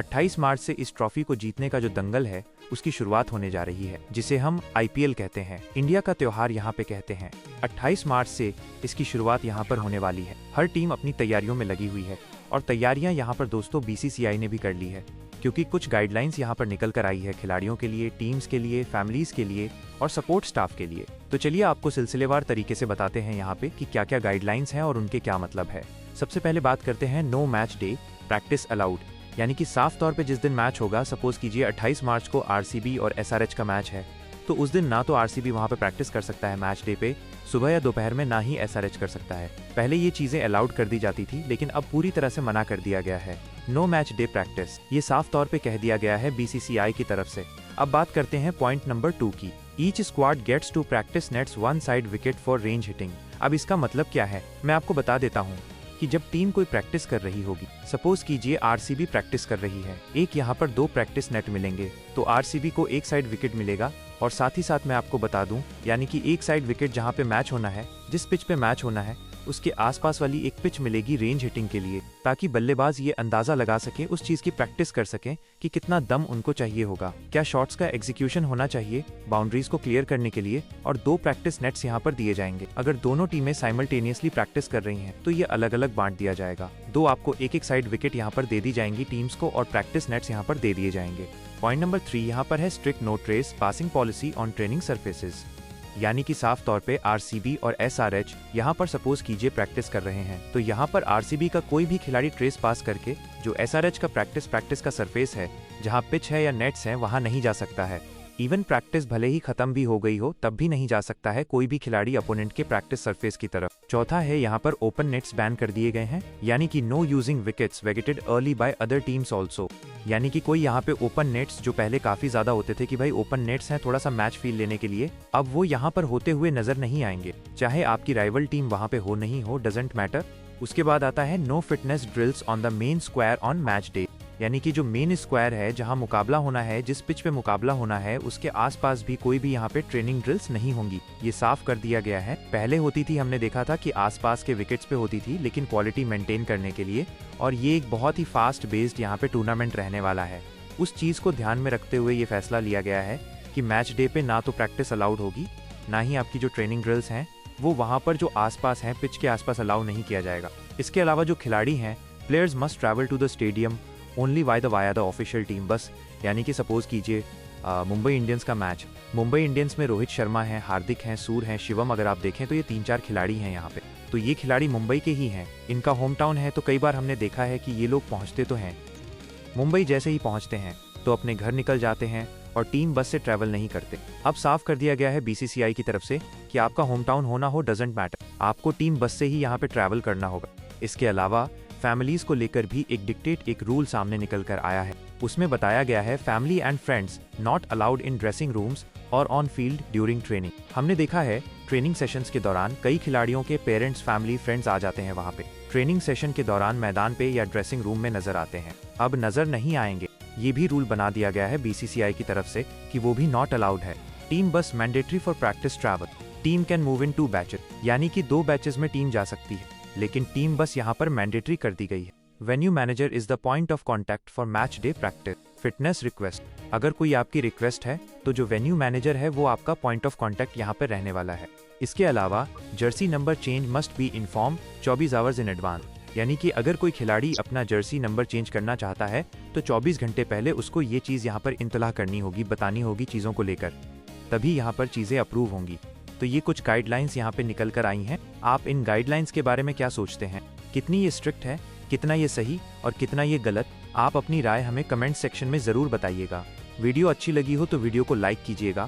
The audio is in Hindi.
28 मार्च से इस ट्रॉफी को जीतने का जो दंगल है उसकी शुरुआत होने जा रही है, जिसे हम IPL कहते हैं, इंडिया का त्योहार यहाँ पे कहते हैं। 28 मार्च से इसकी शुरुआत यहाँ पर होने वाली है। हर टीम अपनी तैयारियों में लगी हुई है और तैयारियां यहाँ पर दोस्तों BCCI ने भी कर ली है, क्योंकि कुछ गाइडलाइंस यहाँ पर निकल कर आई है खिलाड़ियों के लिए, टीम्स के लिए, फैमिलीज के लिए और सपोर्ट स्टाफ के लिए। तो चलिए आपको सिलसिलेवार तरीके से बताते हैं यहाँ पे कि क्या क्या गाइडलाइंस हैं और उनके क्या मतलब है। सबसे पहले बात करते हैं no match day practice allowed, यानी कि साफ तौर पे जिस दिन मैच होगा, सपोज कीजिए 28 मार्च को RCB और SRH का मैच है, तो उस दिन ना तो RCB वहाँ पे प्रैक्टिस कर सकता है मैच डे पे सुबह या दोपहर में, ना ही SRH कर सकता है। पहले ये चीजें अलाउड कर दी जाती थी, लेकिन अब पूरी तरह से मना कर दिया गया है। नो मैच डे प्रैक्टिस ये साफ तौर पे कह दिया गया है BCCI की तरफ से। अब बात करते हैं पॉइंट नंबर 2 की। Each squad gets to practice nets one side wicket for range hitting. अब इसका मतलब क्या है मैं आपको बता देता हूँ कि जब टीम कोई प्रैक्टिस कर रही होगी, सपोज कीजिए RCB प्रैक्टिस कर रही है, एक यहाँ पर 2 प्रैक्टिस नेट मिलेंगे, तो RCB को एक साइड विकेट मिलेगा और साथ ही साथ मैं आपको बता दूं, यानी कि एक साइड विकेट जहाँ पे मैच होना है, जिस पिच पे मैच होना है, उसके आसपास वाली एक पिच मिलेगी रेंज हिटिंग के लिए, ताकि बल्लेबाज ये अंदाजा लगा सके, उस चीज की प्रैक्टिस कर सकें कि कितना दम उनको चाहिए होगा, क्या शॉट्स का एग्जीक्यूशन होना चाहिए बाउंड्रीज को क्लियर करने के लिए। और 2 प्रैक्टिस नेट्स यहाँ पर दिए जाएंगे। अगर दोनों टीमें साइमल्टेनियसली प्रैक्टिस कर रही हैं तो ये अलग अलग बांट दिया जाएगा। 2 आपको एक साइड विकेट यहाँ पर दे दी जाएंगी टीम्स को और प्रैक्टिस नेट्स यहाँ पर दे दिए जाएंगे। पॉइंट नंबर 3 यहाँ पर है strict no trespassing policy on training surfaces, यानी कि साफ तौर पे RCB और SRH यहाँ पर सपोज कीजिए प्रैक्टिस कर रहे हैं, तो यहाँ पर RCB का कोई भी खिलाड़ी ट्रेस पास करके जो SRH का प्रैक्टिस का सरफेस है, जहाँ पिच है या नेट्स हैं, वहाँ नहीं जा सकता है। इवन प्रैक्टिस भले ही खत्म भी हो गई हो तब भी नहीं जा सकता है कोई भी खिलाड़ी अपोनेंट के प्रैक्टिस सरफेस की तरफ। चौथा है यहाँ पर ओपन नेट्स बैन कर दिए गए हैं, यानी कि know using wickets vacated early by other teams also, यानी कि कोई यहाँ पे ओपन नेट्स जो पहले काफी ज्यादा होते थे कि भाई ओपन नेट्स हैं थोड़ा सा मैच फील लेने के लिए, अब वो यहाँ पर होते हुए नजर नहीं आएंगे, चाहे आपकी राइवल टीम वहाँ पे हो नहीं हो, डजेंट मैटर। उसके बाद आता है no fitness drills on the main square on match day, यानी कि जो मेन स्क्वायर है जहां मुकाबला होना है, जिस पिच पे मुकाबला होना है, उसके आसपास भी कोई भी यहाँ पे ट्रेनिंग ड्रिल्स नहीं होंगी। ये साफ कर दिया गया है। पहले होती थी, हमने देखा था कि आसपास के विकेट्स पे होती थी, लेकिन क्वालिटी मेंटेन करने के लिए, और ये एक बहुत ही फास्ट बेस्ड यहाँ पे टूर्नामेंट रहने वाला है। उस चीज को ध्यान में रखते हुए ये फैसला लिया गया है कि मैच डे पे ना तो प्रैक्टिस अलाउड होगी, ना ही आपकी जो ट्रेनिंग ड्रिल्स हैं वो वहाँ पर जो आसपास हैं पिच के आसपास अलाउ नहीं किया जाएगा। इसके अलावा जो खिलाड़ी हैं, players must travel to the stadium only via the official team bus, यानी कि सपोज कीजिए मुंबई इंडियंस का मैच, मुंबई इंडियंस में रोहित शर्मा हैं, हार्दिक हैं, सूर हैं, शिवम, अगर आप देखें तो ये 3-4 खिलाड़ी हैं यहाँ पे, तो ये खिलाड़ी मुंबई के ही हैं, इनका होम टाउन है, तो कई बार हमने देखा है कि ये लोग पहुँचते तो हैं, मुंबई जैसे ही पहुँचते हैं तो अपने घर निकल जाते हैं और टीम बस से ट्रैवल नहीं करते। अब साफ कर दिया गया है BCCI की तरफ से कि आपका होम टाउन होना हो डजेंट मैटर, आपको टीम बस से ही यहाँ पे ट्रैवल करना होगा। इसके अलावा फैमिलीज को लेकर भी एक रूल सामने निकल कर आया है। उसमें बताया गया है family and friends not allowed in dressing rooms और ऑन फील्ड ड्यूरिंग ट्रेनिंग। हमने देखा है ट्रेनिंग सेशंस के दौरान कई खिलाड़ियों के पेरेंट्स, फैमिली, फ्रेंड्स आ जाते हैं वहाँ पे, ट्रेनिंग सेशन के दौरान मैदान पे या ड्रेसिंग रूम में नजर आते हैं, अब नजर नहीं आएंगे। ये भी रूल बना दिया गया है BCCI की तरफ से कि वो भी नॉट अलाउड है। टीम बस mandatory for practice travel, team can move in 2 batches, यानी कि 2 बैचेस में टीम जा सकती है, लेकिन टीम बस यहाँ पर मैंडेटरी कर दी गई है। Venue manager is the point of contact for match day practice. Fitness request, अगर कोई आपकी रिक्वेस्ट है तो जो वेन्यू मैनेजर है वो आपका पॉइंट ऑफ कॉन्टैक्ट यहाँ पर रहने वाला है। इसके अलावा Jersey number change must be inform 24 hours in advance, यानी कि अगर कोई खिलाड़ी अपना जर्सी नंबर चेंज करना चाहता है तो 24 घंटे पहले उसको ये चीज़ यहाँ पर इंतलाह करनी होगी, बतानी होगी चीज़ों को लेकर, तभी यहाँ पर चीज़ें अप्रूव होंगी। तो ये कुछ गाइडलाइंस यहाँ पे निकल कर आई हैं। आप इन गाइडलाइंस के बारे में क्या सोचते हैं? कितनी ये स्ट्रिक्ट है, कितना ये सही और कितना ये गलत? आप अपनी राय हमें कमेंट सेक्शन में ज़रूर बताइएगा। वीडियो अच्छी लगी हो तो वीडियो को लाइक कीजिएगा।